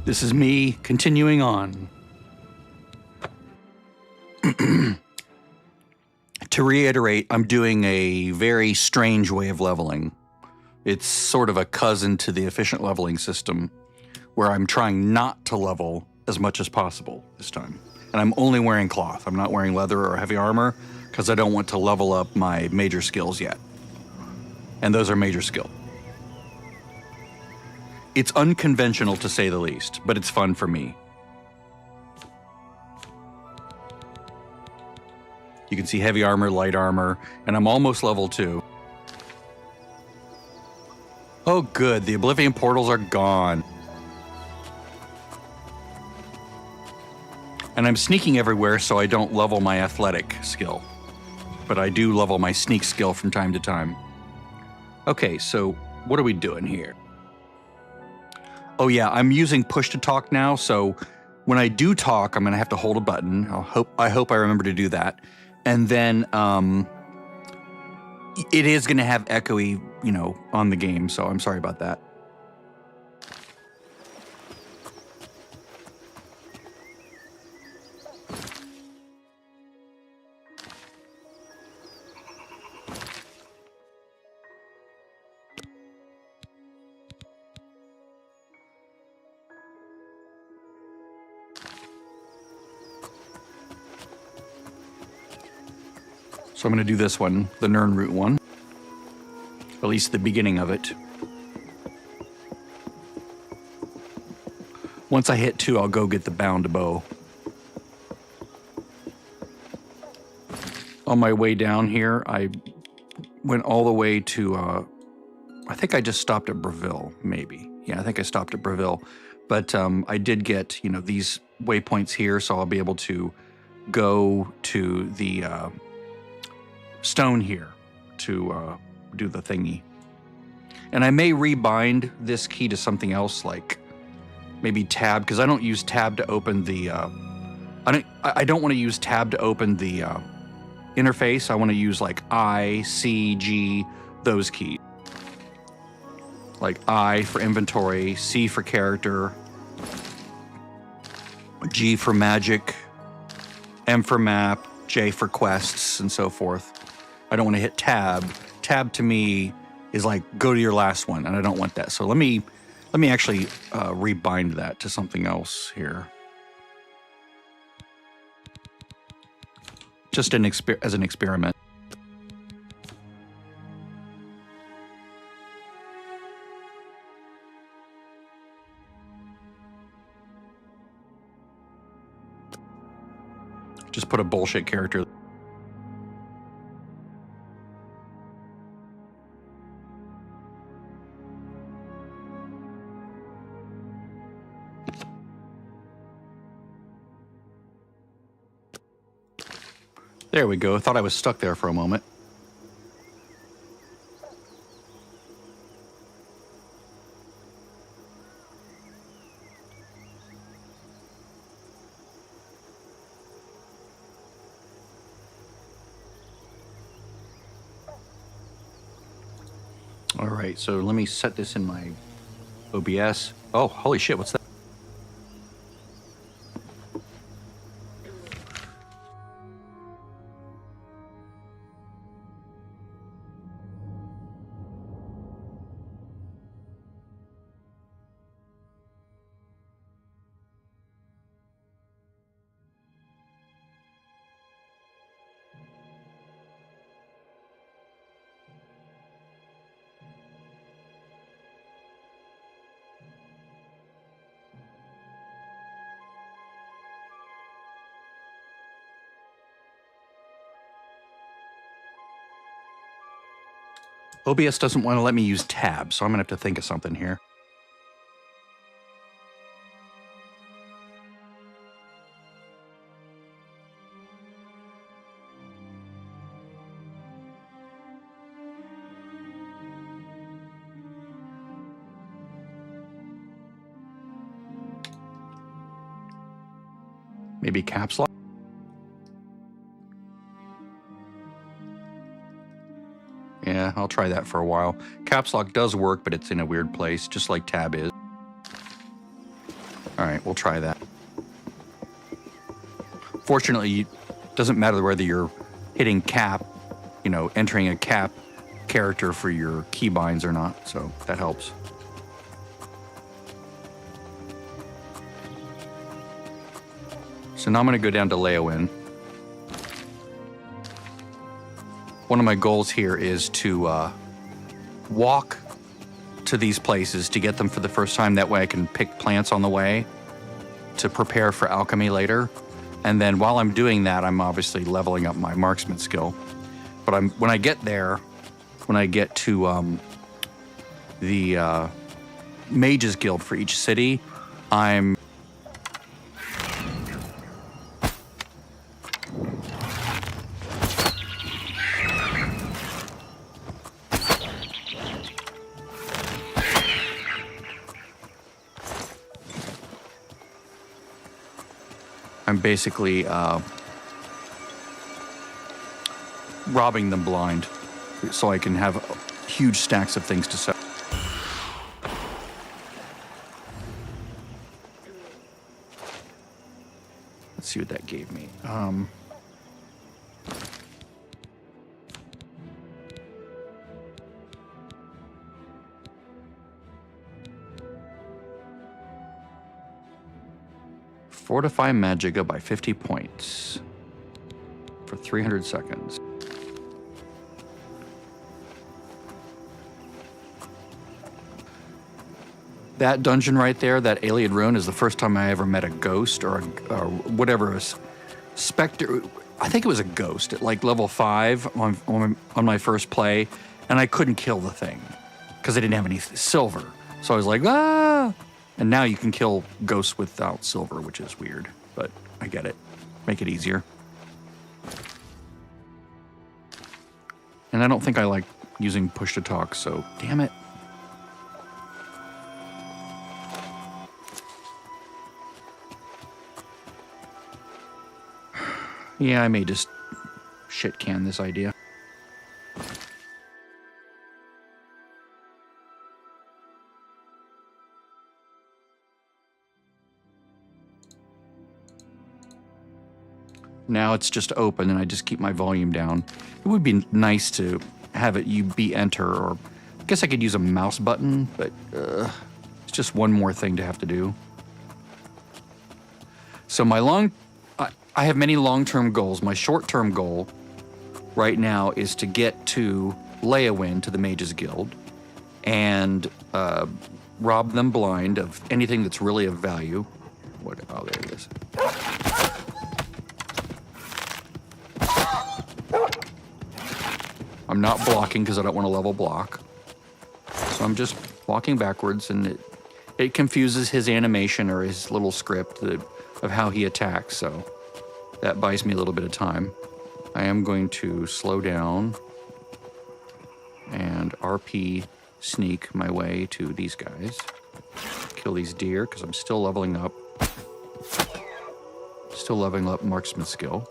This is me continuing on. To reiterate, I'm doing a very strange way of leveling. It's sort of a cousin to the efficient leveling system, where I'm trying not to level as much as possible this time. And I'm only wearing cloth. I'm not wearing leather or heavy armor, because I don't want to level up my major skills yet. And those are major skills. It's unconventional to say the least, but it's fun for me. You can see heavy armor, light armor, and I'm almost level 2. Oh good, the Oblivion portals are gone. And I'm sneaking everywhere so I don't level my athletic skill. But I do level my sneak skill from time to time. Okay, so what are we doing here? Oh yeah, I'm using push to talk now, so when I do talk, I'm gonna have to hold a button. I hope I remember to do that. And then it is gonna have echoey, on the game, so I'm sorry about that. So I'm going to do this one, the Nirnroot one, at least the beginning of it. Once I hit 2, I'll go get the bound bow. On my way down here, I went all the way to, I think I just stopped at Brille, maybe. Yeah, I think I stopped at Brille. But I did get, these waypoints here, so I'll be able to go to the stone here to do the thingy. And I may rebind this key to something else, like maybe tab, because I don't use tab to open the I don't want to use tab to open the interface. I want to use like I, C, G, those keys. Like I for inventory, C for character, G for magic, M for map, J for quests, and so forth. I don't want to hit tab. Tab to me is like go to your last one, and I don't want that. So let me actually rebind that to something else here. Just as an experiment. Just put a bullshit character. There we go. Thought I was stuck there for a moment. All right, so let me set this in my OBS. Oh, holy shit, what's that? OBS doesn't want to let me use tab, so I'm going to have to think of something here. Maybe caps lock? Yeah, I'll try that for a while. Caps lock does work, but it's in a weird place, just like tab is. All right, we'll try that. Fortunately, it doesn't matter whether you're hitting cap, you know, entering a cap character for your keybinds or not, so that helps. So now I'm going to go down to Leowin. One of my goals here is to walk to these places to get them for the first time. That way I can pick plants on the way to prepare for alchemy later. And then while I'm doing that, I'm obviously leveling up my marksman skill. But when I get there, when I get to the Mages Guild for each city, I'm basically robbing them blind so I can have huge stacks of things to sell. Let's see what that gave me. Fortify Magica by 50 points for 300 seconds. That dungeon right there, that Alien Ruin, is the first time I ever met a ghost or whatever, a specter. I think it was a ghost at like level 5 on my first play, and I couldn't kill the thing because I didn't have any silver. So I was like, ah! And now you can kill ghosts without silver, which is weird, but I get it. Make it easier. And I don't think I like using push to talk, so damn it. Yeah, I may just shit can this idea. Now it's just open and I just keep my volume down. It would be nice to have it be enter, or I guess I could use a mouse button, but it's just one more thing to have to do. So I have many long-term goals. My short-term goal right now is to get to Leowin, to the Mages Guild, and rob them blind of anything that's really of value. Oh, there it is. I'm not blocking because I don't want to level block. So I'm just walking backwards, and it confuses his animation or his little script of how he attacks, so that buys me a little bit of time. I am going to slow down and RP sneak my way to these guys. Kill these deer because I'm still leveling up. Still leveling up marksman skill.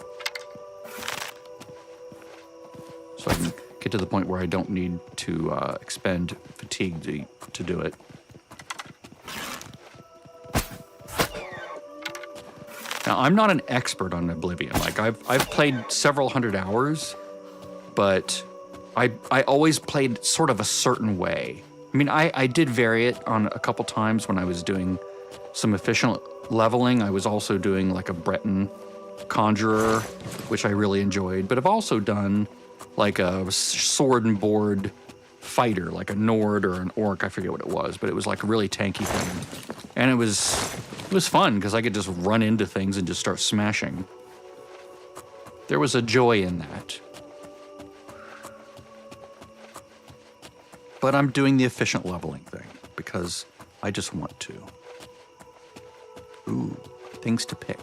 So I can get to the point where I don't need to expend fatigue to do it. Now, I'm not an expert on Oblivion. Like, I've played several hundred hours, but I always played sort of a certain way. I mean, I did vary it on a couple times when I was doing some efficient leveling. I was also doing like a Breton conjurer, which I really enjoyed. But I've also done like a sword and board fighter, like a Nord or an Orc, I forget what it was, but it was like a really tanky thing. And it was fun because I could just run into things and just start smashing. There was a joy in that. But I'm doing the efficient leveling thing because I just want to. Ooh, things to pick.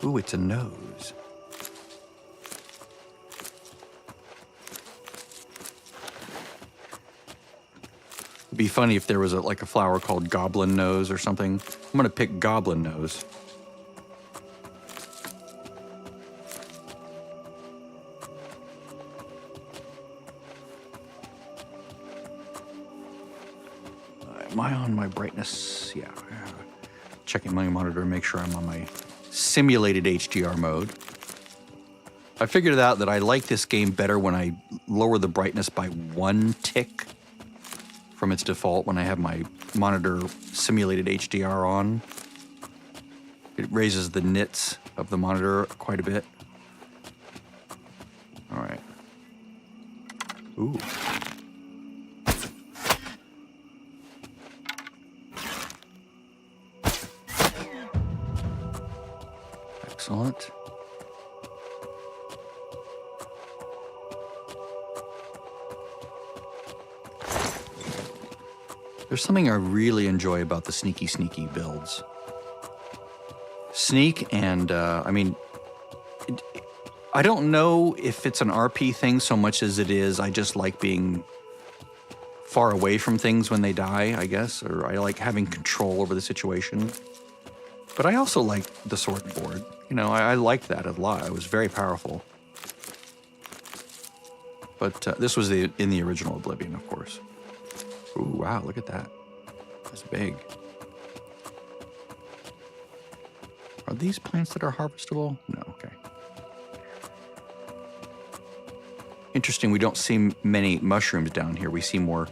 Ooh, it's a nose. It'd be funny if there was like a flower called Goblin Nose or something. I'm gonna pick Goblin Nose. Am I on my brightness? Yeah. checking my monitor to make sure I'm on my simulated HDR mode. I figured out that I like this game better when I lower the brightness by 1 tick from its default when I have my monitor simulated HDR on. It raises the nits of the monitor quite a bit. All right. Ooh. Excellent. There's something I really enjoy about the sneaky builds. Sneak and, I mean, I don't know if it's an RP thing so much as it is I just like being far away from things when they die, I guess, or I like having control over the situation. But I also like the sword and board. You know, I liked that a lot. It was very powerful. But this was in the original Oblivion, of course. Ooh, wow, look at that. That's big. Are these plants that are harvestable? No, okay. Interesting, we don't see many mushrooms down here. We see more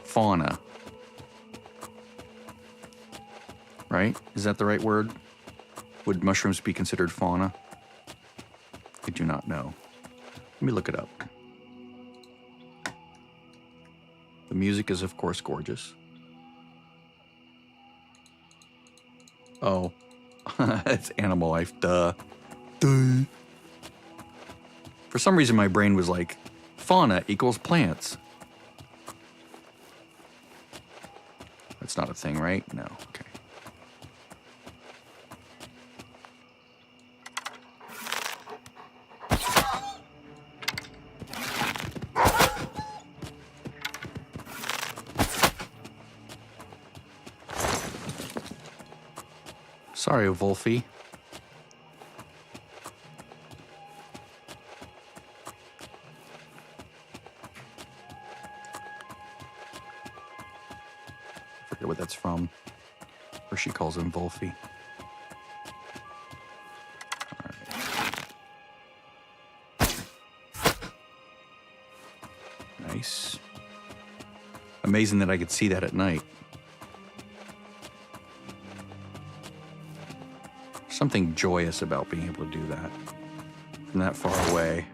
fauna. Right? Is that the right word? Would mushrooms be considered fauna? I do not know. Let me look it up. The music is, of course, gorgeous. Oh, it's animal life, duh. Duh. For some reason, my brain was like, fauna equals plants. That's not a thing, right? No, okay. Sorry, Wolfie. I forget what that's from. Or she calls him Wolfie. Right. Nice. Amazing that I could see that at night. Something joyous about being able to do that from that far away.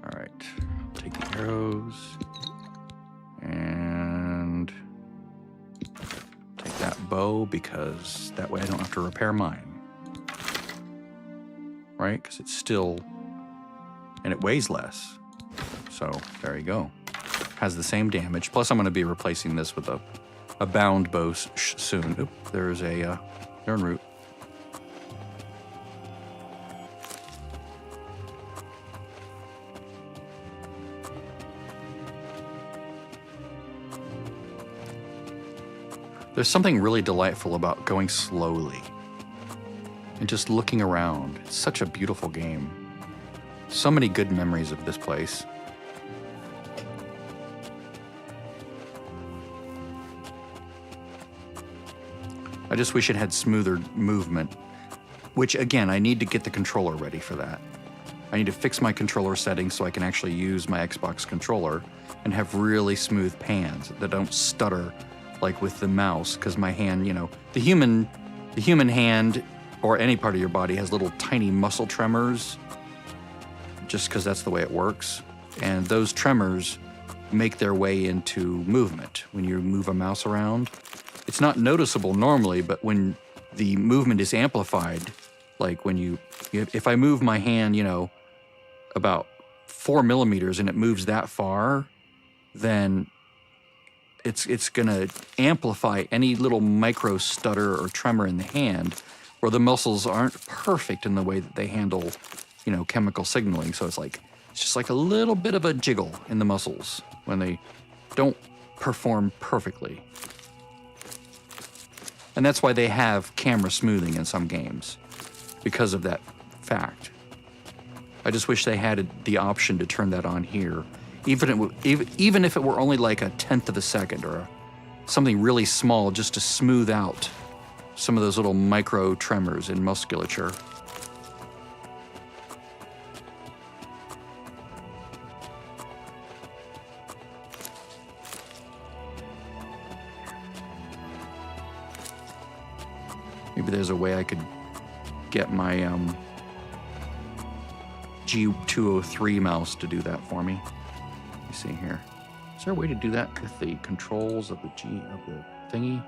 All right, take the arrows and take that bow because that way I don't have to repair mine. Right, because it's still, and it weighs less. So there you go. Has the same damage. Plus I'm gonna be replacing this with a bound bow soon. Oop, there's a yarn root. There's something really delightful about going slowly and just looking around. It's such a beautiful game. So many good memories of this place. I just wish it had smoother movement, which again, I need to get the controller ready for that. I need to fix my controller settings so I can actually use my Xbox controller and have really smooth pans that don't stutter like with the mouse, because my hand, you know, the human hand or any part of your body has little tiny muscle tremors just because that's the way it works. And those tremors make their way into movement when you move a mouse around. It's not noticeable normally, but when the movement is amplified, like when if I move my hand, you know, about 4 millimeters and it moves that far, then it's gonna amplify any little micro stutter or tremor in the hand where the muscles aren't perfect in the way that they handle, you know, chemical signaling. So it's just like a little bit of a jiggle in the muscles when they don't perform perfectly. And that's why they have camera smoothing in some games, because of that fact. I just wish they had the option to turn that on here, even if it were only like 1/10 of a second or something really small just to smooth out some of those little micro tremors in musculature. Maybe there's a way I could get my G203 mouse to do that for me. Let me see here. Is there a way to do that with the controls of the thingy?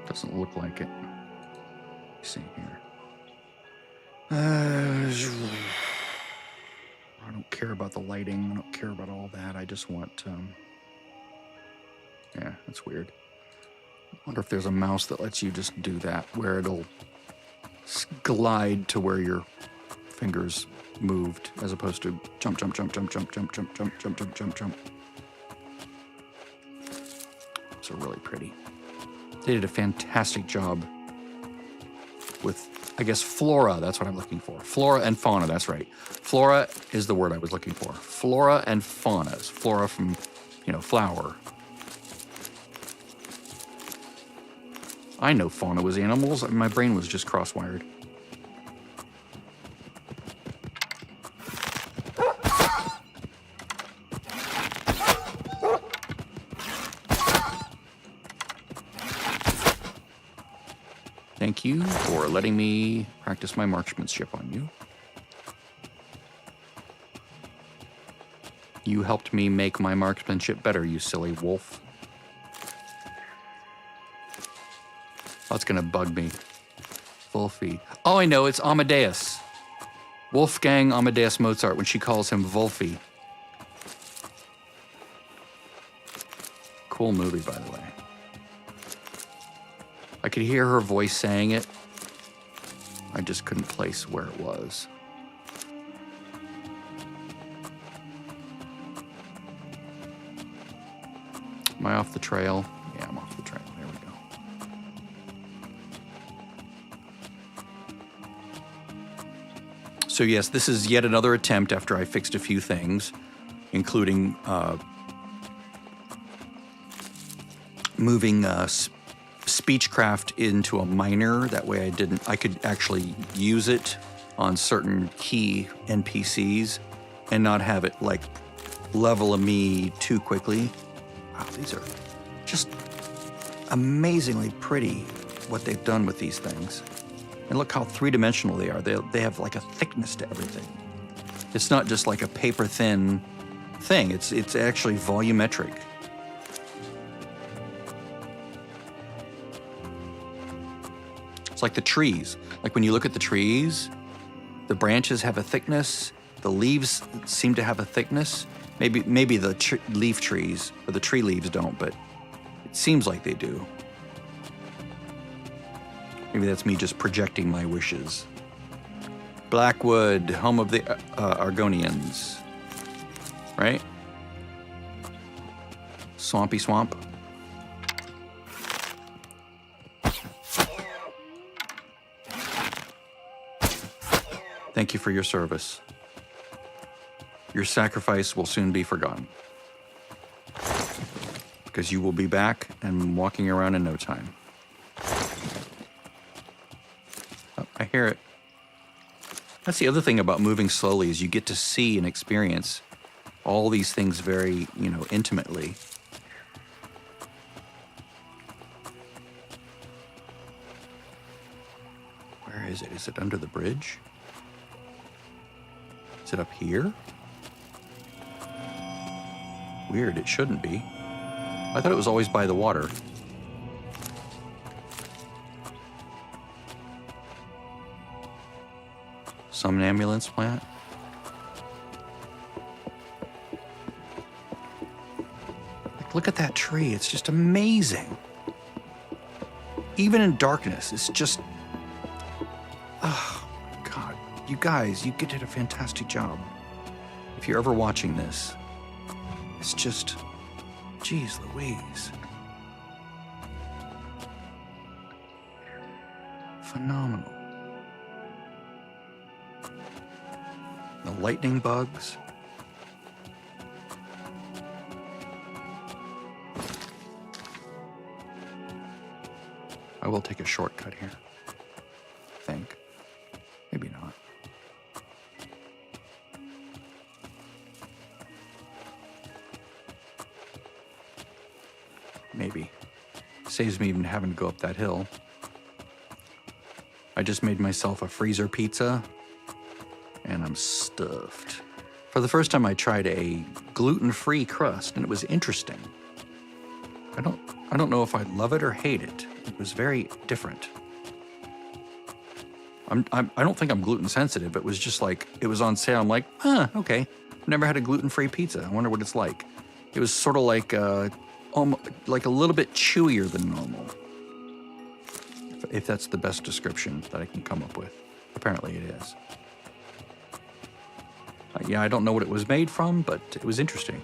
Doesn't look like it. Let me see here. I don't care about the lighting. I don't care about all that. I just want, yeah, that's weird. I wonder if there's a mouse that lets you just do that, where it'll glide to where your fingers moved, as opposed to jump, jump, jump, jump, jump, jump, jump, jump, jump, jump, jump, jump. So really pretty. They did a fantastic job with, I guess, flora. That's what I'm looking for. Flora and fauna, that's right. Flora is the word I was looking for. Flora and faunas. Flora from, flower. I know fauna was animals. My brain was just cross-wired. Thank you for letting me practice my marksmanship on you. You helped me make my marksmanship better, you silly wolf. That's gonna bug me. Wolfie. Oh, I know, it's Amadeus. Wolfgang Amadeus Mozart, when she calls him Wolfie. Cool movie, by the way. I could hear her voice saying it. I just couldn't place where it was. Am I off the trail? Yeah, I'm off the trail. There we go. So yes, this is yet another attempt after I fixed a few things, including moving Speechcraft into a minor. That way I could actually use it on certain key NPCs and not have it like level me too quickly. Wow, these are just amazingly pretty what they've done with these things. And look how three-dimensional they are. They have like a thickness to everything. It's not just like a paper thin thing. It's actually volumetric. Like the trees. Like when you look at the trees, the branches have a thickness, the leaves seem to have a thickness. Maybe the leaf trees or the tree leaves don't, but it seems like they do. Maybe that's me just projecting my wishes. Blackwood, home of the Argonians, right? Swampy swamp. Thank you for your service. Your sacrifice will soon be forgotten, because you will be back and walking around in no time. Oh, I hear it. That's the other thing about moving slowly, is you get to see and experience all these things very, intimately. Where is it? Is it under the bridge? Is it up here? Weird, it shouldn't be. I thought it was always by the water. Somnambulance plant? Look at that tree, it's just amazing. Even in darkness, it's just... Oh, God. You guys, you did a fantastic job. If you're ever watching this, it's just, geez Louise. Phenomenal. The lightning bugs. I will take a shortcut here. I think. Maybe not. Maybe. Saves me even having to go up that hill. I just made myself a freezer pizza, and I'm stuffed. For the first time, I tried a gluten-free crust, and it was interesting. I don't know if I love it or hate it. It was very different. I don't think I'm gluten sensitive. It was just like, it was on sale. I'm like, okay. I've never had a gluten-free pizza. I wonder what it's like. It was sort of like a little bit chewier than normal. If that's the best description that I can come up with. Apparently it is. Yeah, I don't know what it was made from, but it was interesting.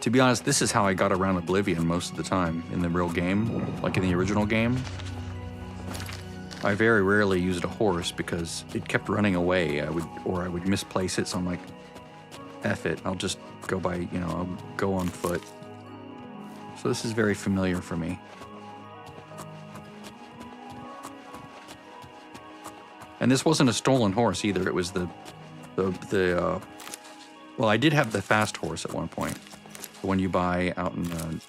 To be honest, this is how I got around Oblivion most of the time in the real game, like in the original game. I very rarely used a horse because it kept running away. I would misplace it, so I'm like, F it, I'll just go by, I'll go on foot. So this is very familiar for me. And this wasn't a stolen horse either. It was well, I did have the fast horse at one point. The one you buy out in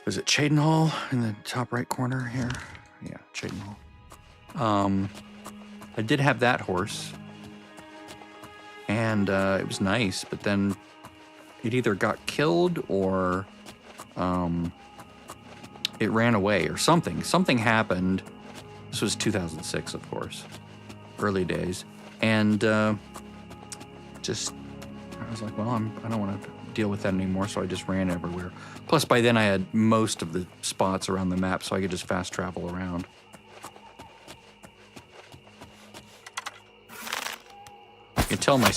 is it Cheydinhal in the top right corner here? Yeah, Cheydinhal. I did have that horse. And it was nice, but then it either got killed or it ran away or something. Something happened. This was 2006, of course, early days. And I was like, well, I don't want to deal with that anymore, so I just ran everywhere. Plus, by then I had most of the spots around the map, so I could just fast travel around. I can tell my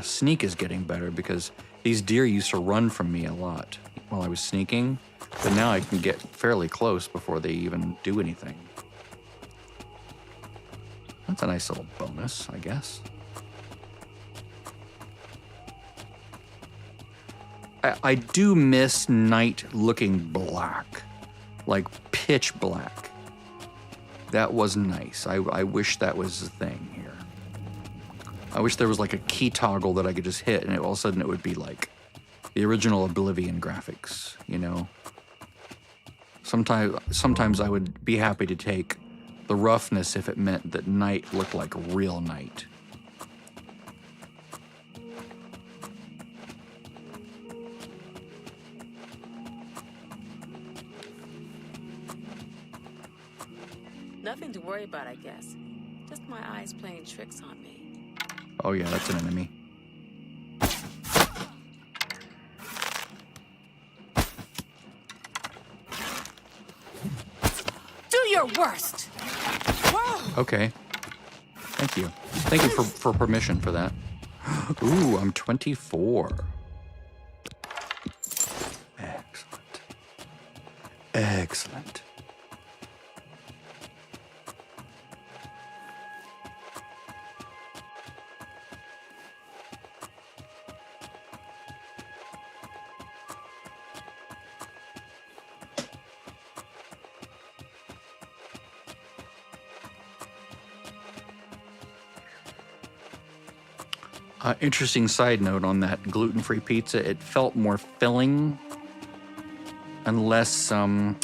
sneak is getting better because these deer used to run from me a lot while I was sneaking, but now I can get fairly close before they even do anything. That's a nice little bonus, I guess. I do miss night looking black, like pitch black. That was nice. I wish that was the thing here. I wish there was like a key toggle that I could just hit and all of a sudden it would be like the original Oblivion graphics, Sometimes I would be happy to take the roughness if it meant that night looked like real night. Nothing to worry about, I guess. Just my eyes playing tricks on me. Oh yeah, that's an enemy. Do your worst! Whoa. Okay. Thank you. Thank you for permission for that. Ooh, I'm 24. Excellent. Excellent. Interesting side note on that gluten-free pizza. It felt more filling and less, what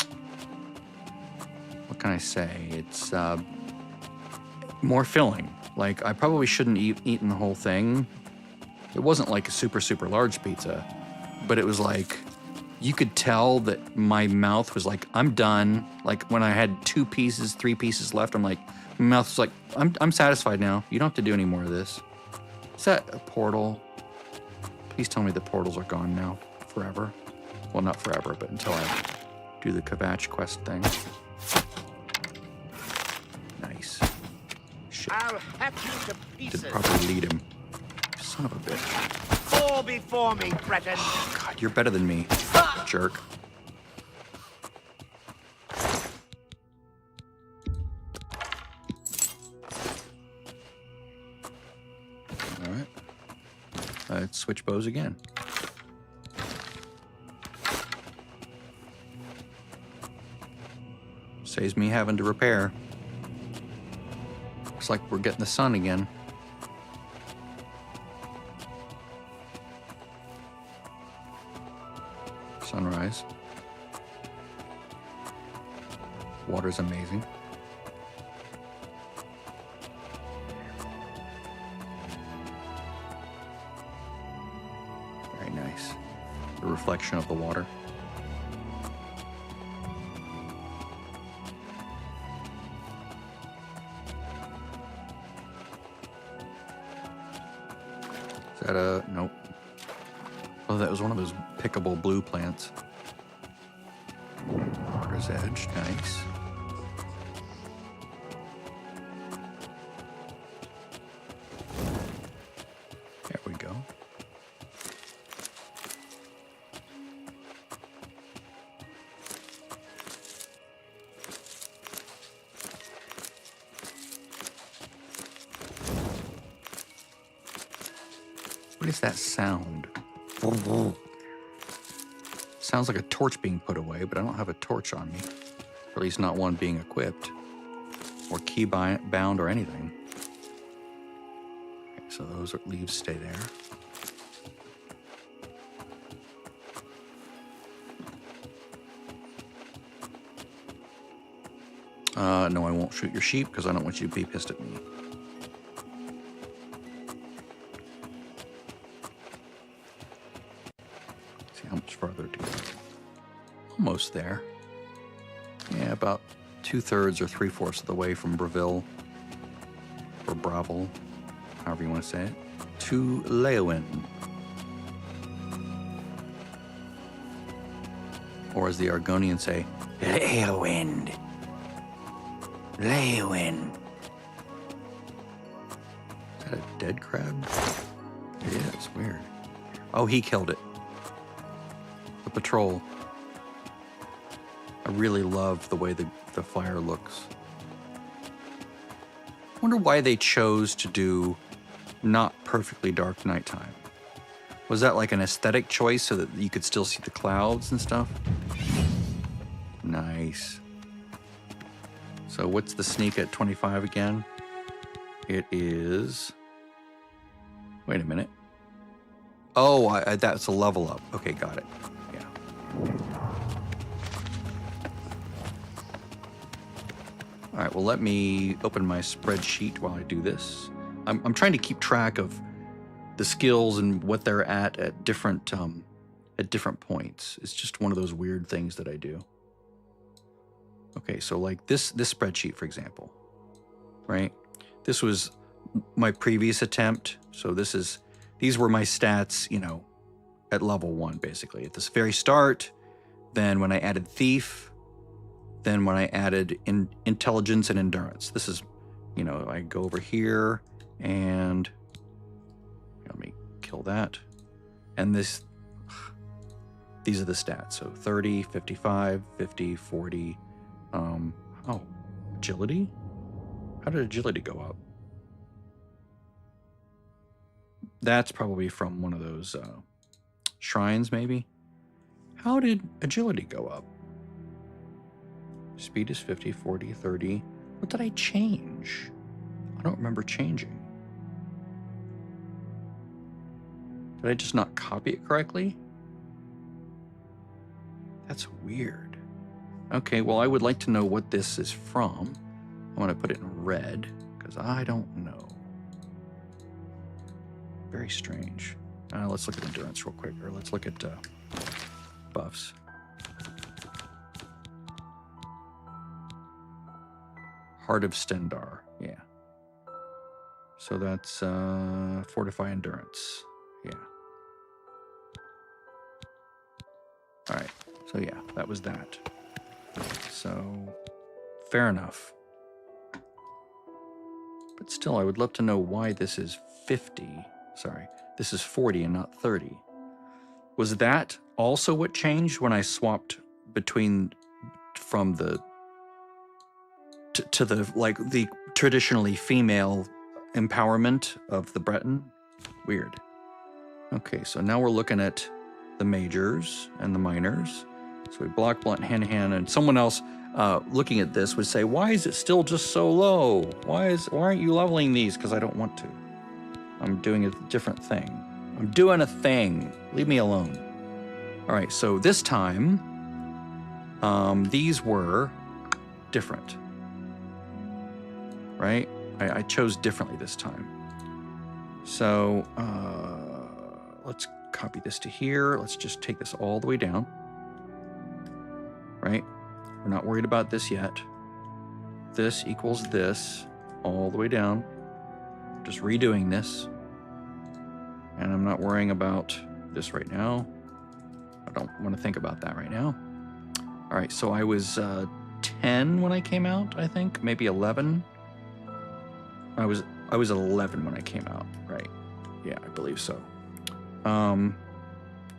can I say? It's more filling. Like, I probably shouldn't eaten the whole thing. It wasn't like a super, super large pizza, but it was like, you could tell that my mouth was like, I'm done. Like, when I had 2 pieces, 3 pieces left, I'm like, my mouth was like, I'm satisfied now. You don't have to do any more of this. Is that a portal? Please tell me the portals are gone now, forever. Well, not forever, but until I do the Kvatch quest thing. Nice. Shit. I'll hack you to pieces. Didn't properly lead him. Son of a bitch. Fall before me, Breton. Oh, God, you're better than me, jerk. switch bows again. Saves me having to repair. Looks like we're getting the sun again. Sunrise. Water's amazing. Very nice. The reflection of the water. Is that a... Nope. Oh, that was one of those pickable blue plants. Water's edge, nice. There we go. What is that sound? Sounds like a torch being put away, but I don't have a torch on me. Or at least not one being equipped. Or key bound or anything. Okay, so those leaves stay there. No, I won't shoot your sheep because I don't want you to be pissed at me. How much farther to go? Almost there. Yeah, about 2/3 or 3/4 of the way from Brille, or Bravo, however you want to say it, to Leeuwin. Or as the Argonians say, Leeuwin. Leeuwin. Is that a dead crab? It is, weird. Oh, he killed it. The patrol. I really love the way the fire looks. I wonder why they chose to do not perfectly dark nighttime. Was that like an aesthetic choice so that you could still see the clouds and stuff? Nice. So what's the sneak at 25 again? It is... Wait a minute. Oh, that's a level up. Okay, got it. Yeah. All right, well, let me open my spreadsheet while I do this. I'm trying to keep track of the skills and what they're at different points. It's just one of those weird things that I do. Okay, so like this spreadsheet, for example, right? This was my previous attempt. So these were my stats, you know, at level 1, basically. At this very start, then when I added Thief, then when I added Intelligence and Endurance. This is, you know, I go over here and let me kill that. And these are the stats. So 30, 55, 50, 40. Oh, agility? How did agility go up? That's probably from one of those shrines, maybe. How did agility go up? Speed is 50, 40, 30. What did I change? I don't remember changing. Did I just not copy it correctly? That's weird. Okay, well, I would like to know what this is from. I want to put it in red, because I don't know. Very strange. Let's look at endurance real quick, or let's look at buffs. Heart of Stendar, yeah. So that's Fortify Endurance, yeah. All right, so yeah, that was that. So, fair enough. But still, I would love to know why this is 50. Sorry, this is 40 and not 30. Was that also what changed when I swapped from the to the like the traditionally female empowerment of the Breton? Weird. Okay, so now we're looking at the majors and the minors. So we block, blunt, hand to hand, and someone else looking at this would say, why is it still just so low? Why aren't you leveling these? Because I don't want to. I'm doing a different thing. I'm doing a thing. Leave me alone. All right, so this time, these were different, right? I chose differently this time. So let's copy this to here. Let's just take this all the way down, right? We're not worried about this yet. This equals this all the way down. Just redoing this. And I'm not worrying about this right now. I don't want to think about that right now. All right, so I was 10 when I came out, I think, maybe 11. I was 11 when I came out, right? Yeah, I believe so.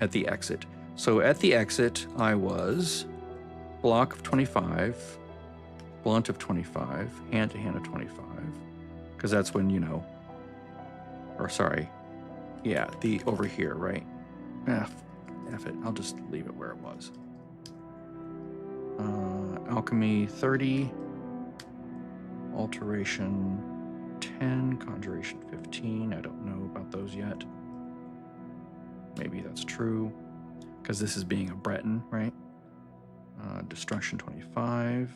At the exit. So at the exit, I was block of 25, blunt of 25, hand to hand of 25, because that's when, you know, or sorry, yeah, the over here, right? F it, I'll just leave it where it was. Alchemy 30, alteration 10, conjuration 15. I don't know about those yet. Maybe that's true, because this is being a Breton, right? Destruction 25,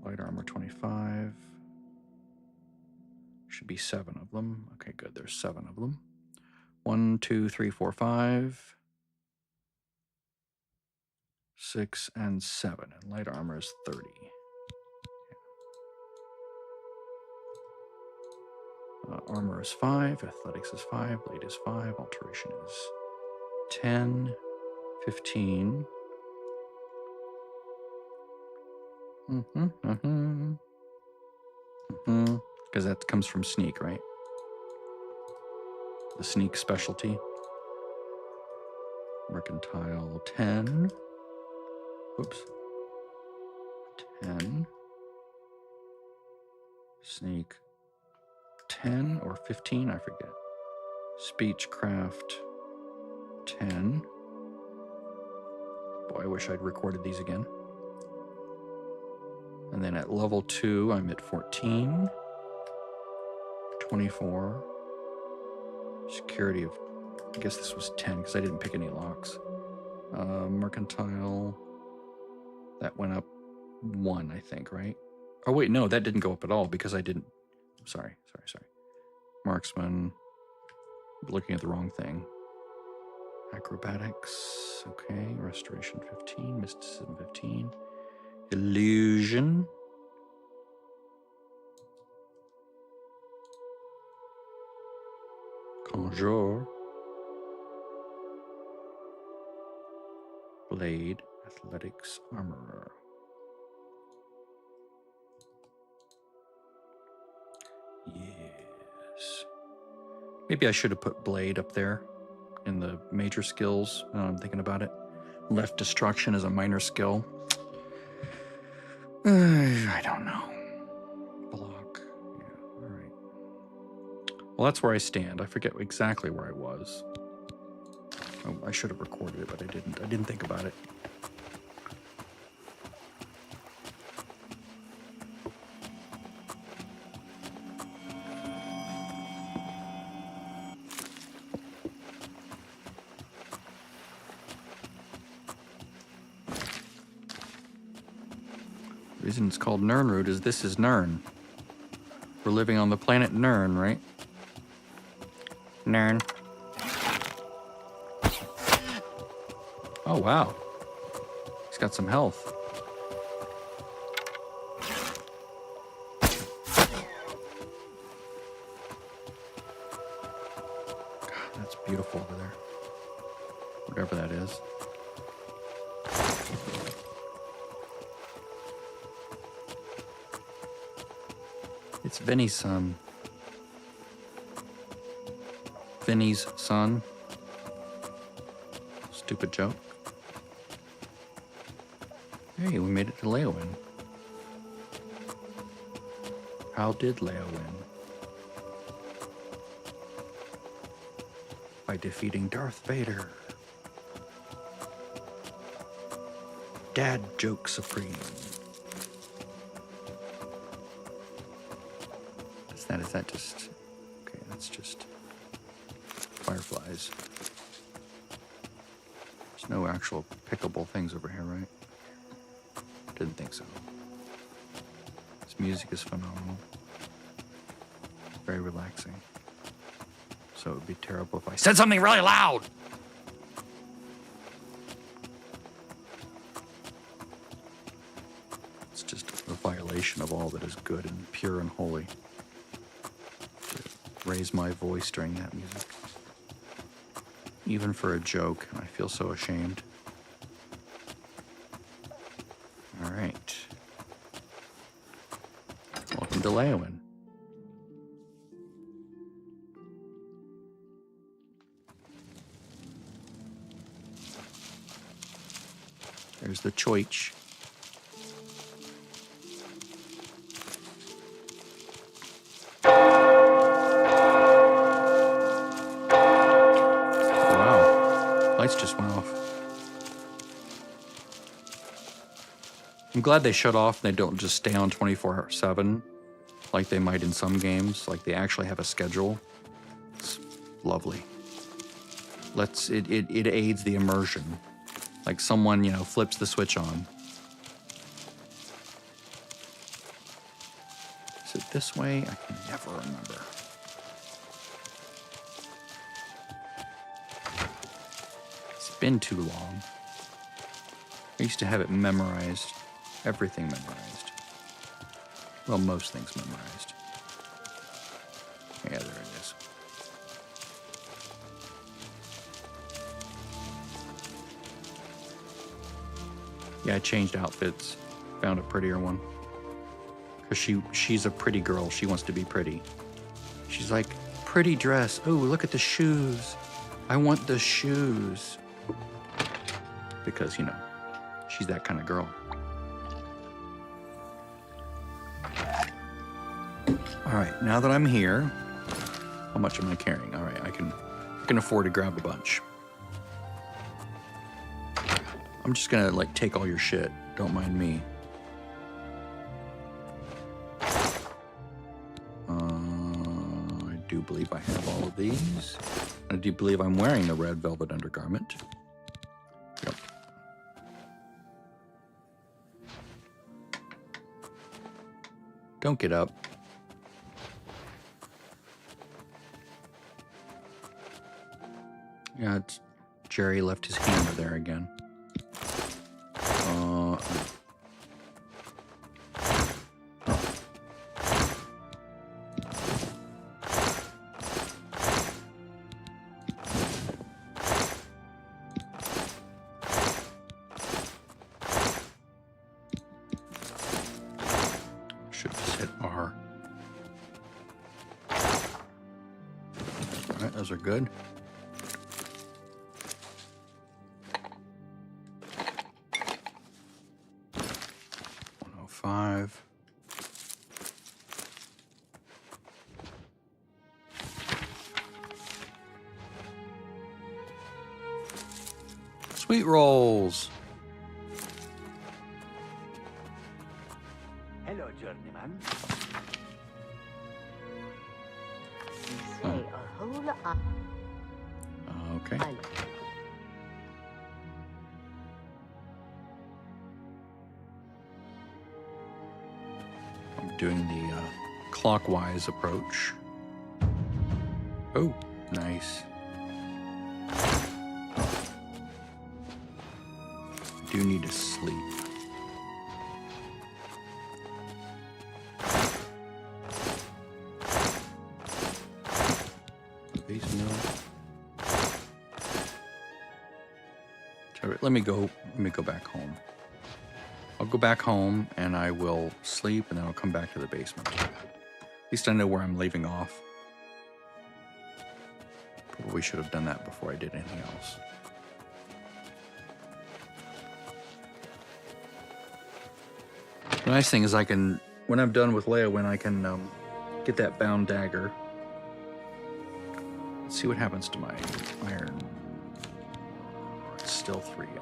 light armor 25. Should be 7 of them. Okay, good. There's 7 of them. 1, 2, 3, 4, 5, 6, and 7. And light armor is 30. Armor is 5, athletics is 5, blade is 5, alteration is 10, 15. Because that comes from sneak, right? The sneak specialty. Mercantile 10. Oops. 10. Sneak 10 or 15, I forget. Speechcraft 10. Boy, I wish I'd recorded these again. And then at level 2, I'm at 14. 24. Security of, I guess this was 10 because I didn't pick any locks. Mercantile, that went up 1, I think, right? Oh, wait, no, that didn't go up at all because I didn't. Sorry. Marksman, looking at the wrong thing. Acrobatics, okay. Restoration 15, mysticism 15. Illusion. Conjure. Blade, athletics, armorer. Yes. Maybe I should have put blade up there in the major skills. Now I'm thinking about it. Left destruction is a minor skill. I don't know. Block. Yeah, all right. Well, that's where I stand. I forget exactly where I was. Oh, I should have recorded it, but I didn't. I didn't think about it. The reason it's called Nirnroot is this is Nirn. We're living on the planet Nirn, right? Nirn. Oh, wow. He's got some health. God, that's beautiful over there. Whatever that is. It's Vinny's son. Vinny's son. Stupid joke. Hey, we made it to Leowin. How did Leo win? by defeating Darth Vader. Dad joke supreme. Is that just... Okay, that's just fireflies. There's no actual pickable things over here, right? Didn't think so. This music is phenomenal. Very relaxing. So it would be terrible if I said something really loud! It's just a violation of all that is good and pure and holy. To raise my voice during that music. Even for a joke, I feel so ashamed. All right. Welcome to Leowin. There's the choich. Wow. Lights just went off. I'm glad they shut off and they don't just stay on 24/7 like they might in some games. Like they actually have a schedule. It's lovely. It aids the immersion. Like someone, you know, flips the switch on. Is it this way? I can never remember. It's been too long. I used to have it memorized. Everything memorized. Well, most things memorized. Yeah, there it is. Yeah, I changed outfits. Found a prettier one. Because she's a pretty girl. She wants to be pretty. She's like, pretty dress. Oh, look at the shoes. I want the shoes. Because, you know, she's that kind of girl. All right, now that I'm here, how much am I carrying? All right, I can afford to grab a bunch. I'm just gonna like take all your shit. Don't mind me. I do believe I have all of these. I do believe I'm wearing the red velvet undergarment. Yep. Don't get up. Yeah, it's Jerry left his hammer there again. Should just hit R. All right, those are good. Sweet rolls. Hello, journeyman. Say a whole lot. Okay. I'm doing the clockwise approach. Oh, nice. I do need to sleep. Base mill. Let me go back home. I'll go back home and I will sleep and then I'll come back to the basement. At least I know where I'm leaving off. Probably should have done that before I did anything else. The nice thing is I can, when I'm done with Leowin, I can get that bound dagger. Let's see what happens to my iron. It's still 3, okay.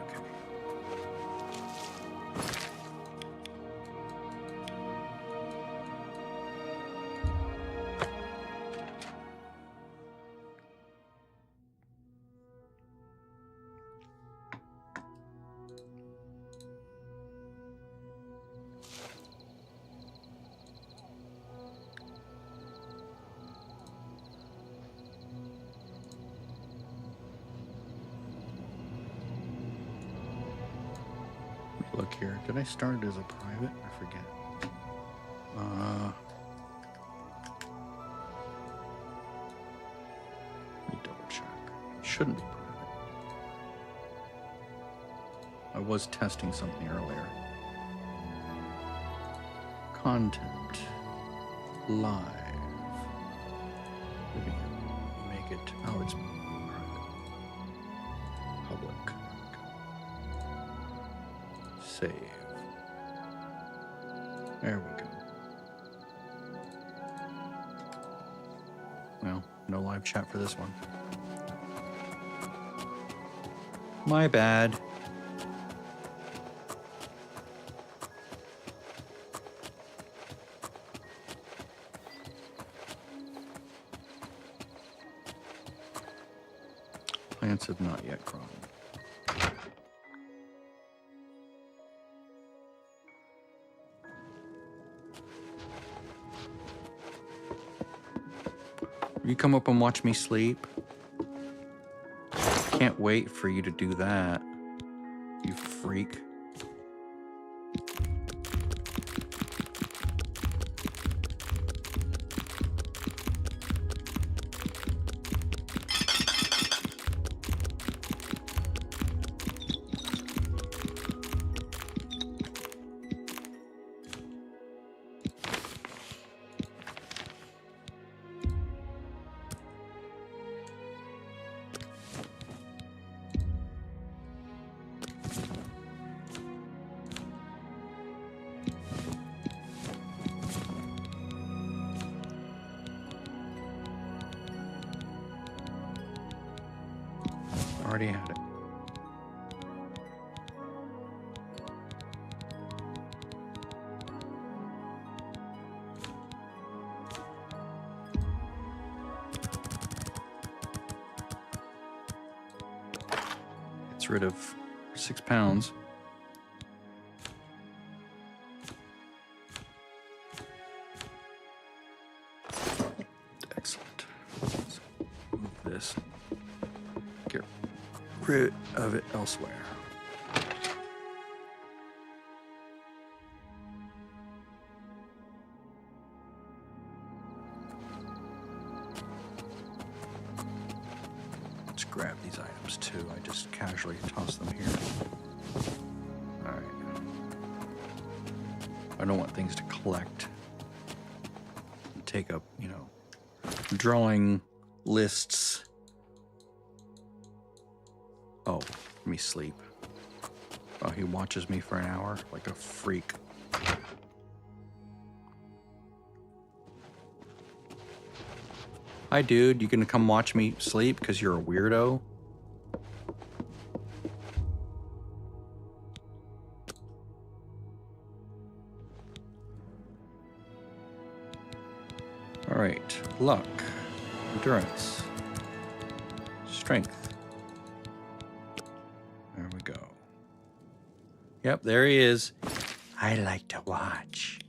Look here. Did I start it as a private? I forget. Let me double check. It shouldn't be private. I was testing something earlier. Content. Live. Make it. Oh, it's private. Public. Save. There we go. Well, no live chat for this one. My bad. Plants have not yet grown. You come up and watch me sleep? Can't wait for you to do that, you freak. Already had it. Gets rid of 6 pounds. Excellent. Let's move this. Get rid of it elsewhere. Let's grab these items too. I just casually toss them here. All right. I don't want things to collect and take up, you know, drawing lists. Oh, let me sleep. Oh, he watches me for an hour like a freak. Hi, dude. You gonna come watch me sleep because you're a weirdo? All right. Luck. Endurance. Strength. There we go. Yep, there he is. I like to watch.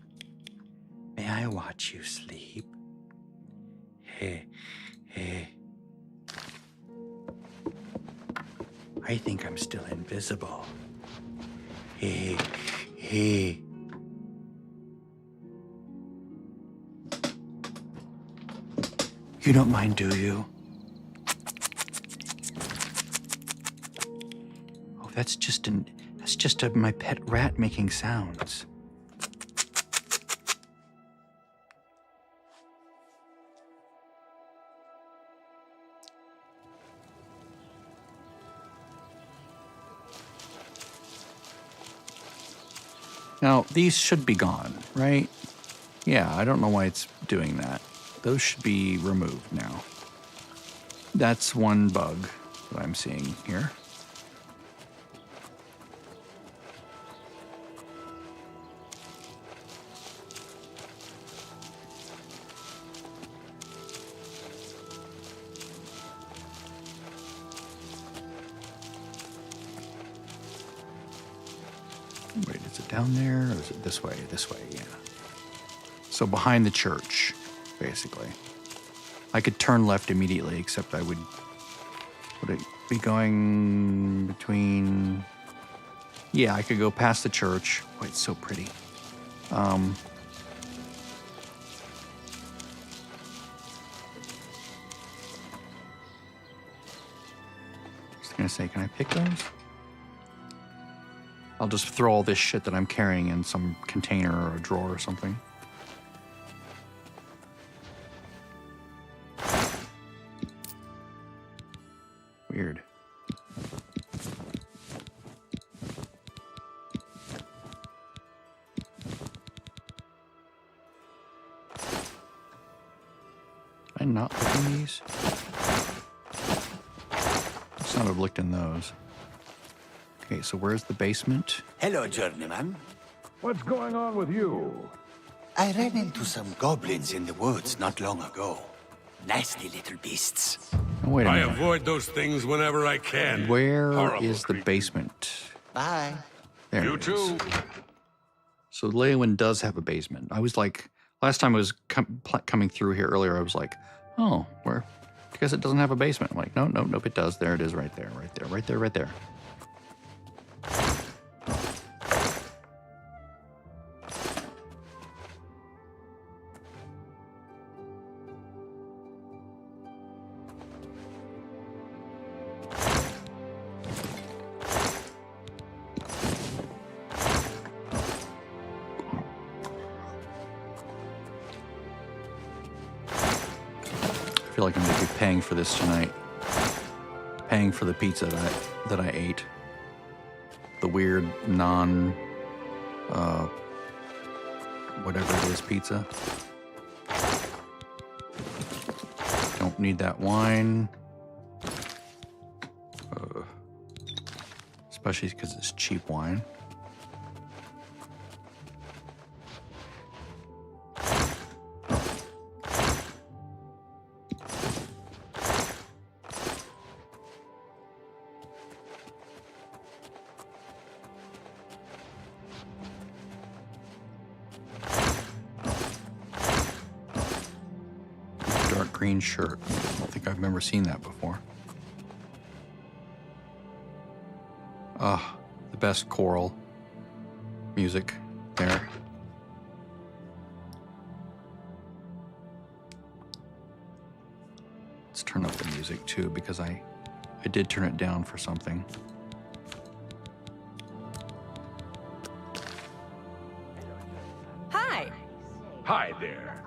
May I watch you sleep? Hey, hey. I think I'm still invisible. Hey, hey. You don't mind, do you? Oh, that's just my pet rat making sounds. Now, these should be gone, right? Yeah, I don't know why it's doing that. Those should be removed now. That's one bug that I'm seeing here. Wait, is it down there or is it this way? This way, yeah. So behind the church, basically. I could turn left immediately, except I would it be going between... Yeah, I could go past the church. Oh, it's so pretty. Just gonna say, can I pick those? I'll just throw all this shit that I'm carrying in some container or a drawer or something. Weird. Did I not look in these? Must not have looked in those. Okay, so where's the basement? Hello, journeyman. What's going on with you? I ran into some goblins in the woods not long ago. Nasty little beasts. Oh, wait a I minute. avoid those things whenever I can. Where Horrible is the creatures. basement? Bye. There You it is. too. So Leowin does have a basement. I was like, last time I was coming through here earlier, I was like, oh, where? I guess it doesn't have a basement. I'm like, no, no, nope, it does. There it is right there, right there, right there, right there. I feel like I'm gonna be paying for this tonight. Paying for the pizza that I ate. The weird whatever it is pizza. Don't need that wine. Especially because it's cheap wine. Dark green shirt. I don't think I've ever seen that before. Ah, the best choral music there. Let's turn up the music too, because I did turn it down for something. Hi. Hi there.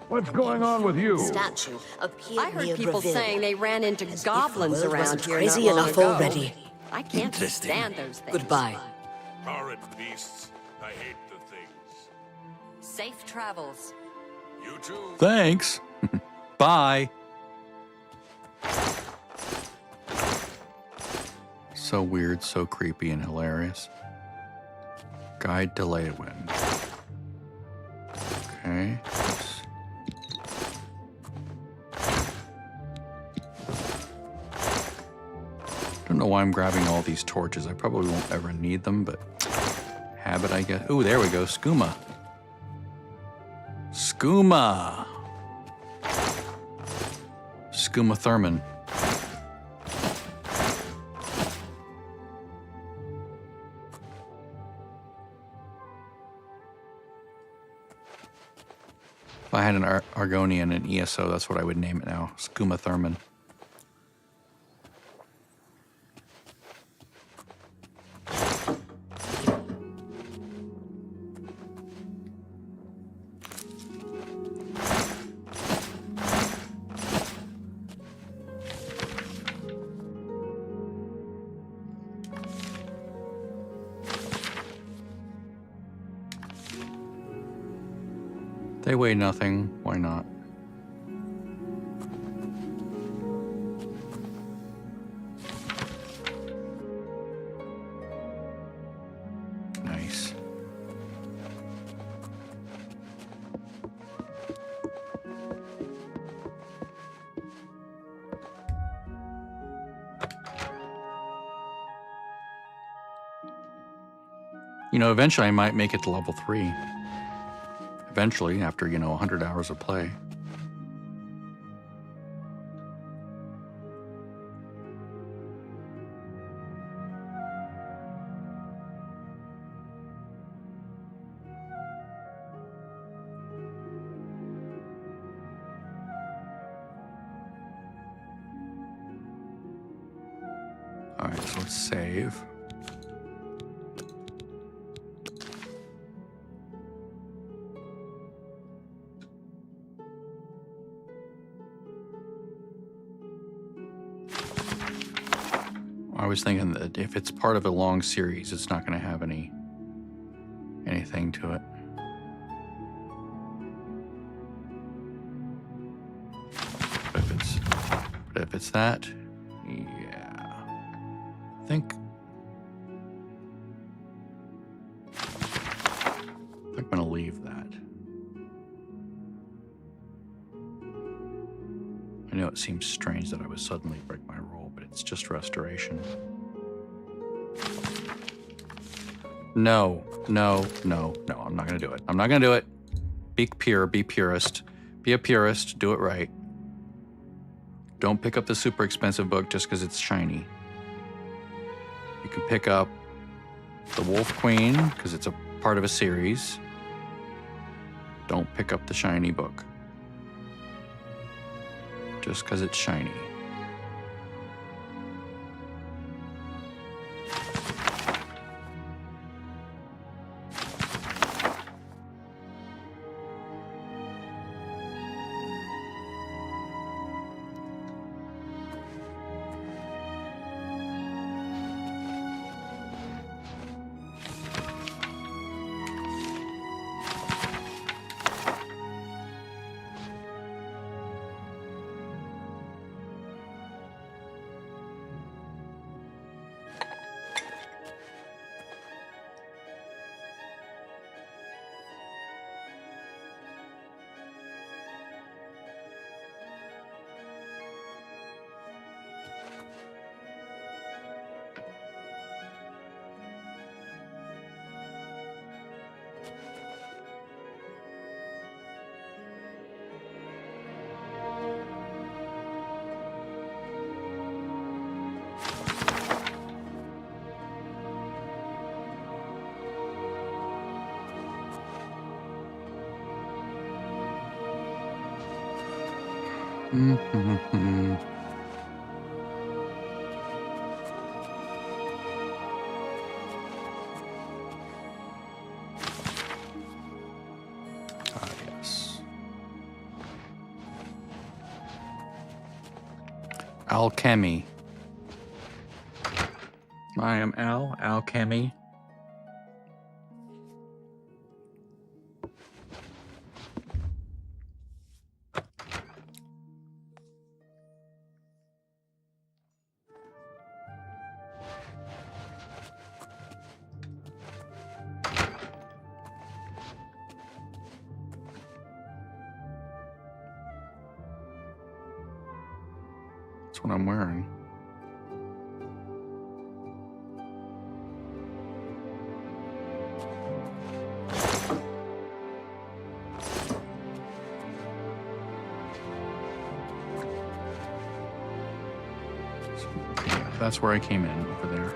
What's going on with you? Statue appeared I heard near people Brille, saying they ran into as if goblins the world around wasn't here crazy not long enough ago. already. I can't Interesting. stand those things. Goodbye. Horrid beasts. I hate the things. Safe travels. You too. Thanks. Bye. So weird, so creepy, and hilarious. Guide to Leowin. Okay. Don't know why I'm grabbing all these torches. I probably won't ever need them, but habit, I guess. Ooh, there we go. Skooma. Skooma. Skooma Thurman. If I had an Argonian and ESO, that's what I would name it now. Skooma Thurman. They weigh nothing. Why not? You know, eventually I might make it to level 3. Eventually, after, 100 hours of play. All right, so let's save. I was thinking that if it's part of a long series, it's not going to have anything to it. But if it's that, yeah, I think I'm going to leave that. I know it seems strange that I would suddenly break my rule, but it's just restoration. No, I'm not gonna do it. I'm not gonna do it. Be pure, be purist. Be a purist, do it right. Don't pick up the super expensive book just because it's shiny. You can pick up the Wolf Queen because it's a part of a series. Don't pick up the shiny book just because it's shiny. Mm-hmm. Ah, yes. Alchemy. I am Alchemy. That's what I'm wearing. That's where I came in, over there.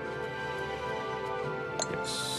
Yes.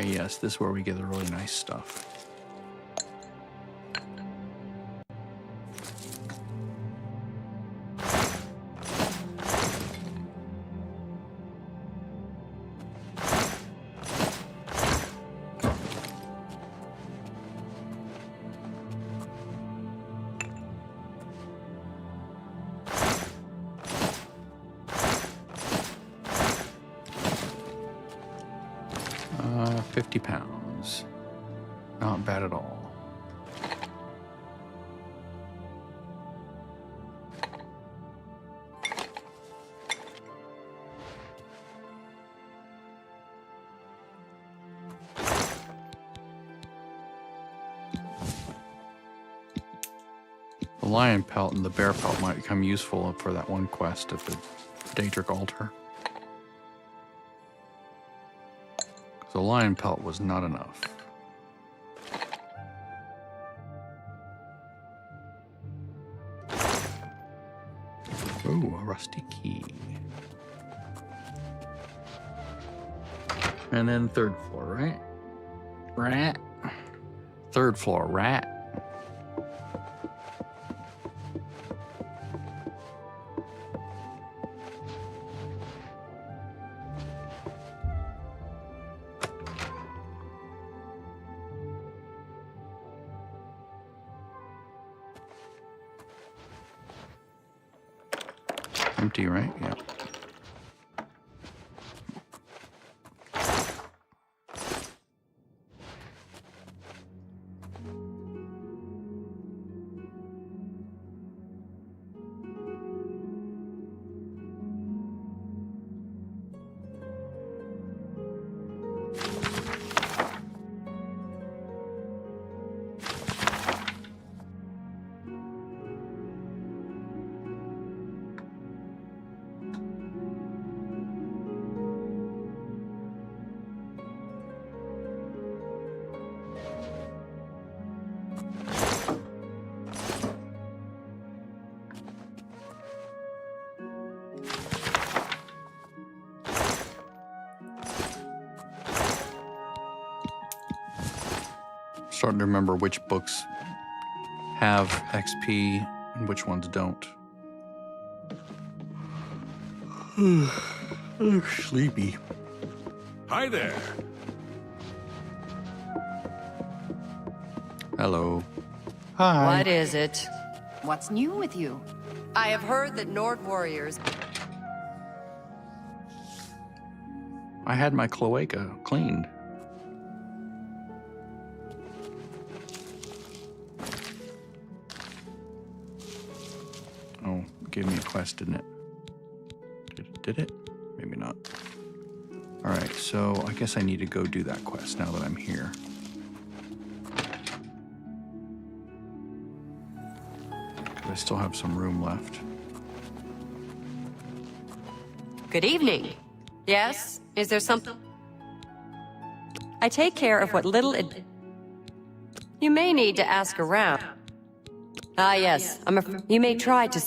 Yes, this is where we get the really nice stuff. 50 pounds. Not bad at all. The lion pelt and the bear pelt might become useful for that one quest at the Daedric altar. The lion pelt was not enough. Ooh, a rusty key. And then third floor, right? Rat. Third floor, rat. Empty, right? Yeah. Starting to remember which books have XP and which ones don't. I'm sleepy. Hi there. Hello. Hi. What is it? What's new with you? I have heard that Nord warriors... I had my cloaca cleaned. Oh, gave me a quest, didn't it? Did it? Maybe not. All right, so I guess I need to go do that quest now that I'm here. I still have some room left. Good evening. Yes? Is there something? I take care of what little you may need to ask around. Ah, yes. You may try to...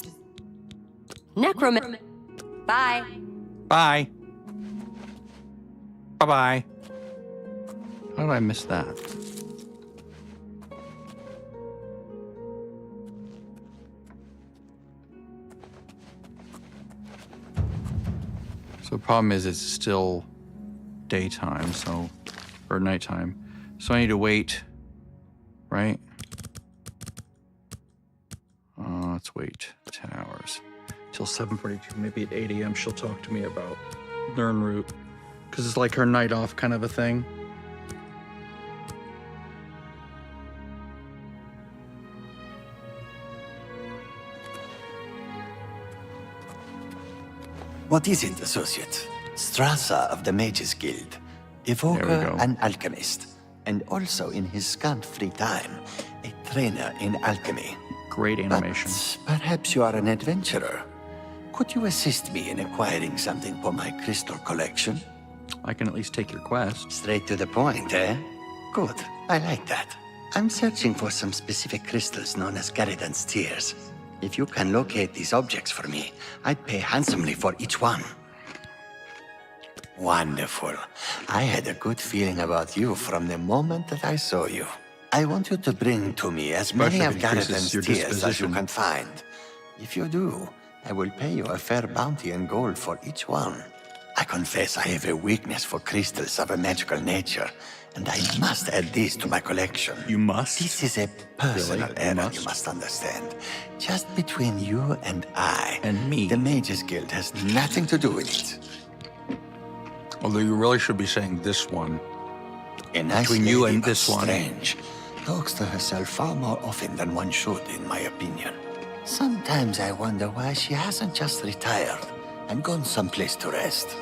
Necroman... Bye. Bye. Bye-bye. How did I miss that? So the problem is it's still daytime, so, or nighttime. So I need to wait, right? Let's wait 10 hours till 7:42. Maybe at 8 a.m. she'll talk to me about learn route, because it's like her night off kind of a thing. What is it, associate? Strasza of the Mages Guild, There evoker we go. and alchemist, and also in his scant free time, a trainer in alchemy. Great animation. But perhaps you are an adventurer. Could you assist me in acquiring something for my crystal collection? I can at least take your quest. Straight to the point, eh? Good, I like that. I'm searching for some specific crystals known as Garridan's Tears. If you can locate these objects for me, I'd pay handsomely for each one. Wonderful. I had a good feeling about you from the moment that I saw you. I want you to bring to me as many Especially of if it increases Garridan's your Tears as you disposition. can find. If you do, I will pay you a fair bounty in gold for each one. I confess I have a weakness for crystals of a magical nature, and I must add these to my collection. You must? This is a personal Really? error, Must? you must understand. Just between you and I. And me. The Mages Guild has nothing to do with it. Although you really should be saying this one. A nice between you lady, and but this one. strange. Talks to herself far more often than one should, in my opinion. Sometimes I wonder why she hasn't just retired and gone someplace to rest.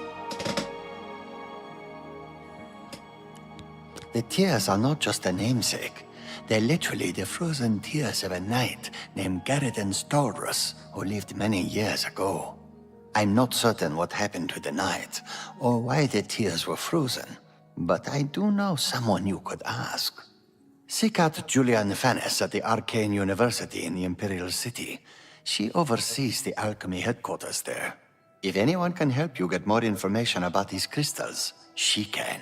The tears are not just a namesake. They're literally the frozen tears of a knight named Garridan Staldrus, who lived many years ago. I'm not certain what happened to the knight, or why the tears were frozen, but I do know someone you could ask. Seek out Julian Fannis at the Arcane University in the Imperial City. She oversees the Alchemy headquarters there. If anyone can help you get more information about these crystals, she can.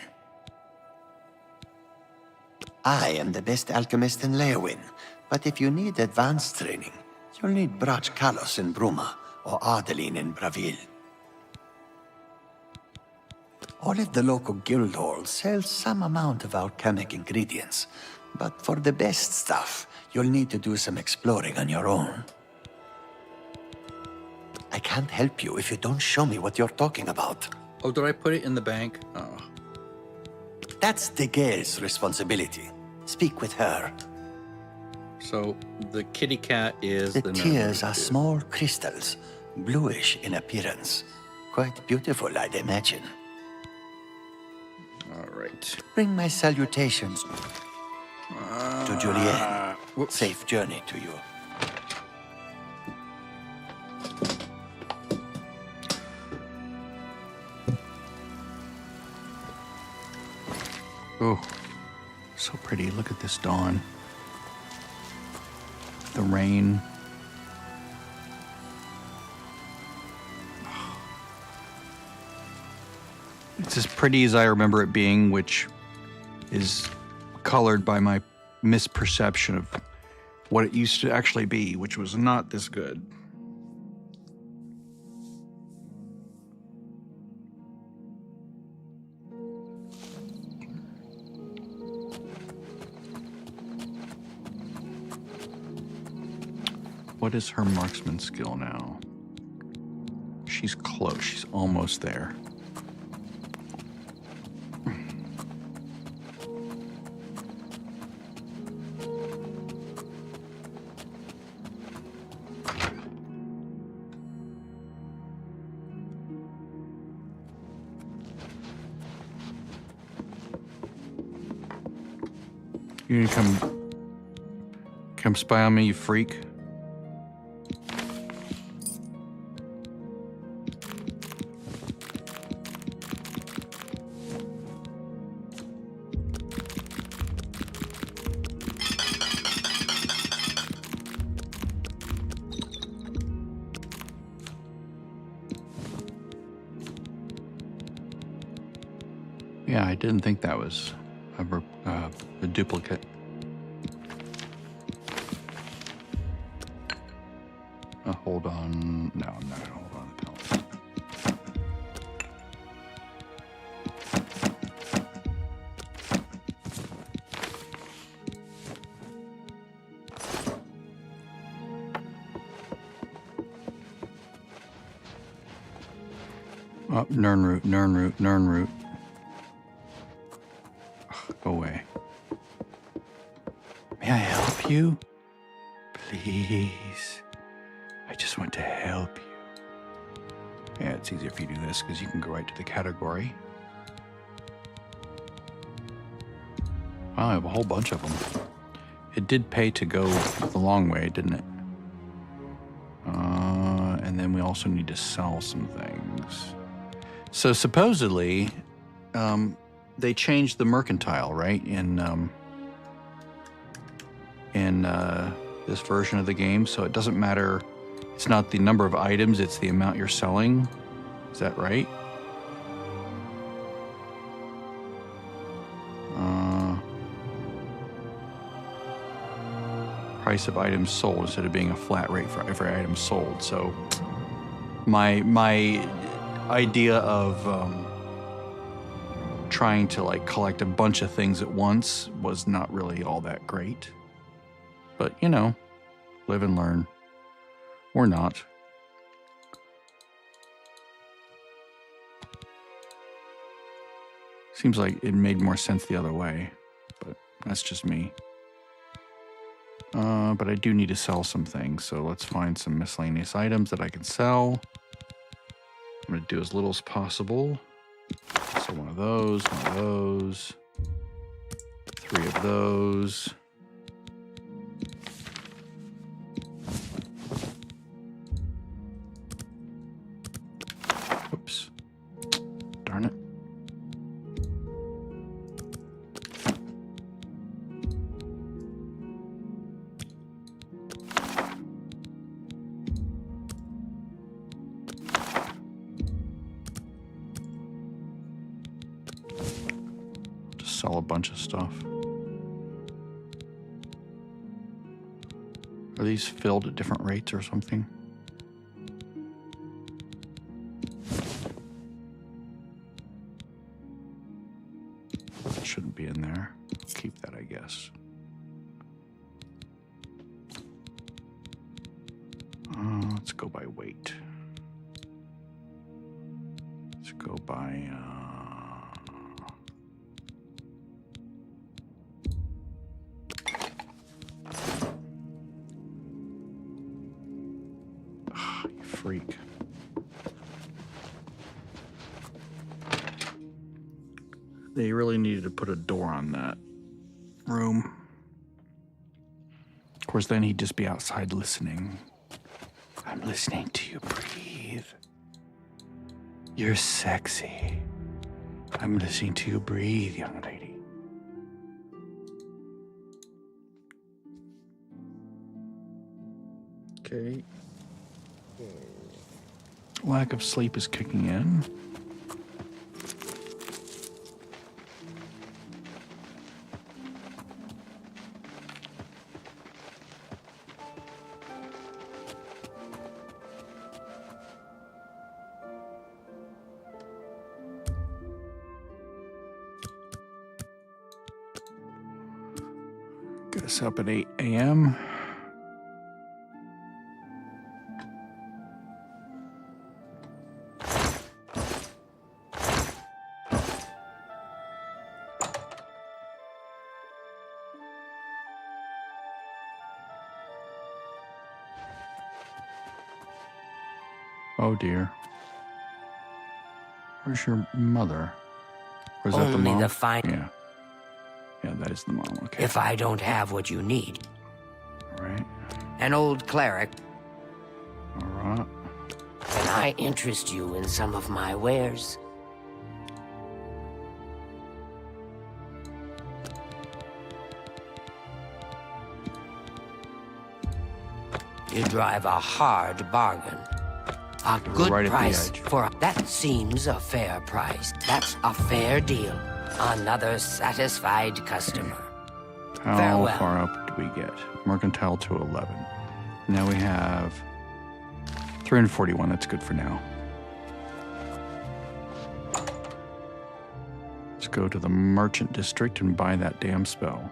I am the best alchemist in Leowin, but if you need advanced training, you'll need Brach Kalos in Bruma or Ardeline in Bravil. All of the local guild halls sell some amount of alchemic ingredients, but for the best stuff, you'll need to do some exploring on your own. I can't help you if you don't show me what you're talking about. Oh, did I put it in the bank? Oh. That's the girl's responsibility. Speak with her. So the kitty cat is The the tears nerd. are small crystals, bluish in appearance. Quite beautiful, I'd imagine. All right. Bring my salutations to Julienne. Whoops. Safe journey to you. Oh, so pretty. Look at this dawn. The rain. It's as pretty as I remember it being, which is colored by my misperception of what it used to actually be, which was not this good. What is her marksman skill now? She's close. She's almost there. You gonna come spy on me, you freak? Yeah, I didn't think that was a duplicate. Hold on. No, I'm not gonna hold on to the pellet. Oh, Nern root. Go away. May I help you? Please. I just want to help you. Yeah, it's easier if you do this because you can go right to the category. Wow, I have a whole bunch of them. It did pay to go the long way, didn't it? And then we also need to sell some things. So supposedly, they changed the mercantile, right? In this version of the game, so it doesn't matter. It's not the number of items; it's the amount you're selling. Is that right? Price of items sold instead of being a flat rate for every item sold. So, my idea of trying to like collect a bunch of things at once was not really all that great. But, you know, live and learn. Or not. Seems like it made more sense the other way, but that's just me. But I do need to sell some things, so let's find some miscellaneous items that I can sell. I'm going to do as little as possible. So one of those, 3 of those. Oops. Darn it. Sell a bunch of stuff. Are these filled at different rates or something? That shouldn't be in there. Keep that, I guess. Let's go by weight. Let's go by... freak. They really needed to put a door on that room. Of course, then he'd just be outside listening. I'm listening to you breathe. You're sexy. I'm listening to you breathe, young lady. Okay. Lack of sleep is kicking in. Get us up at 8 a.m. Oh dear. Where's your mother? Or is that the Only mom? the fine. Yeah. Yeah, that is the mom. Okay. If I don't have what you need. All right. An old cleric. All right. Can I interest you in some of my wares? You drive a hard bargain. A good right at the price edge. for... That seems a fair price. That's a fair deal. Another satisfied customer. How Farewell. far up do we get? Mercantile to 11. Now we have 341. That's good for now. Let's go to the merchant district and buy that damn spell.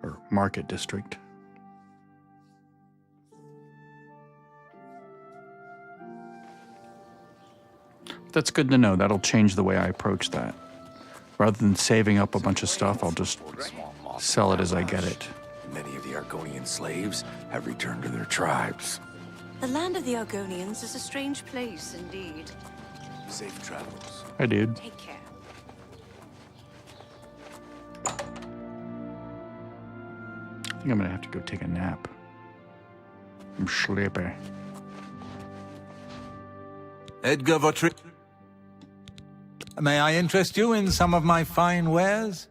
Or market district. That's good to know. That'll change the way I approach that. Rather than saving up a bunch of stuff, I'll just sell it as I get it. Many of the Argonian slaves have returned to their tribes. The land of the Argonians is a strange place indeed. Safe travels. Hi, dude. Take care. I think I'm gonna have to go take a nap. I'm sleepy. Edgar Votri. May I interest you in some of my fine wares?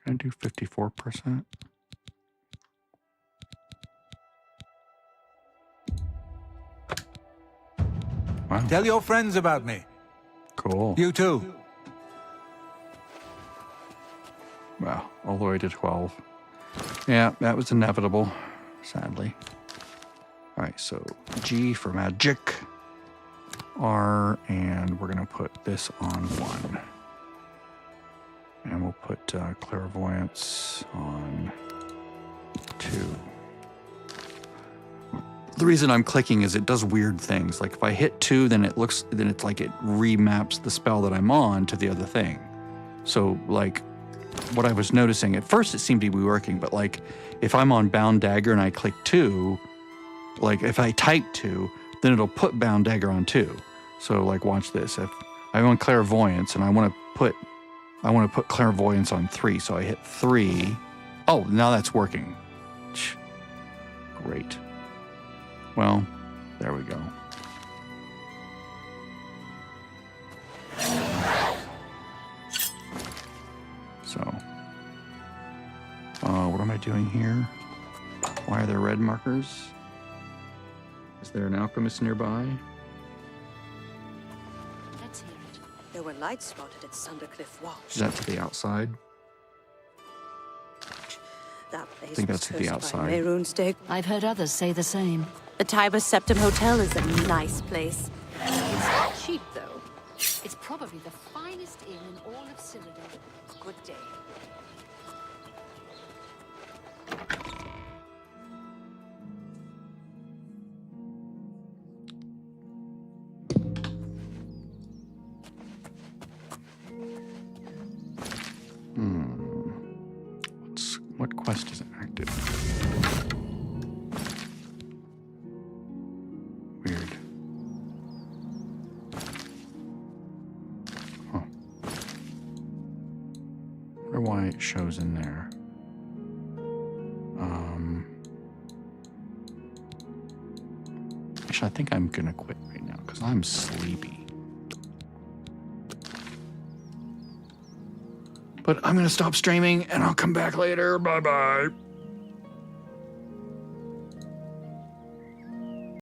Can I do 54%? Wow, Tell your friends about me. cool. You too. Wow, all the way to 12. Yeah, that was inevitable, sadly. All right, so G for magic. R, and we're gonna put this on 1. And we'll put clairvoyance on 2. The reason I'm clicking is it does weird things. Like if I hit 2, then it's like it remaps the spell that I'm on to the other thing. So like what I was noticing, at first it seemed to be working, but like if I'm on Bound Dagger and I click 2, like if I type 2, then it'll put Bound Dagger on 2. So like watch this. If I'm on Clairvoyance and I want to put Clairvoyance on 3, so I hit 3. Oh, now that's working. Great. Well, there we go. So, what am I doing here? Why are there red markers? Is there an alchemist nearby? Let's hear it. There were lights spotted at Sundercliff Watch. Is that to the outside? That place I think was that's to the cursed by outside. Mehrunes Day. I've heard others say the same. The Tiber Septim Hotel is a nice place. It's not cheap, though. It's probably the finest inn in all of Cyrodiil. Good day. What quest isn't active? Weird. Huh. Wonder why it shows in there. Actually, I think I'm gonna quit right now because I'm sleepy. But I'm gonna stop streaming and I'll come back later. Bye bye.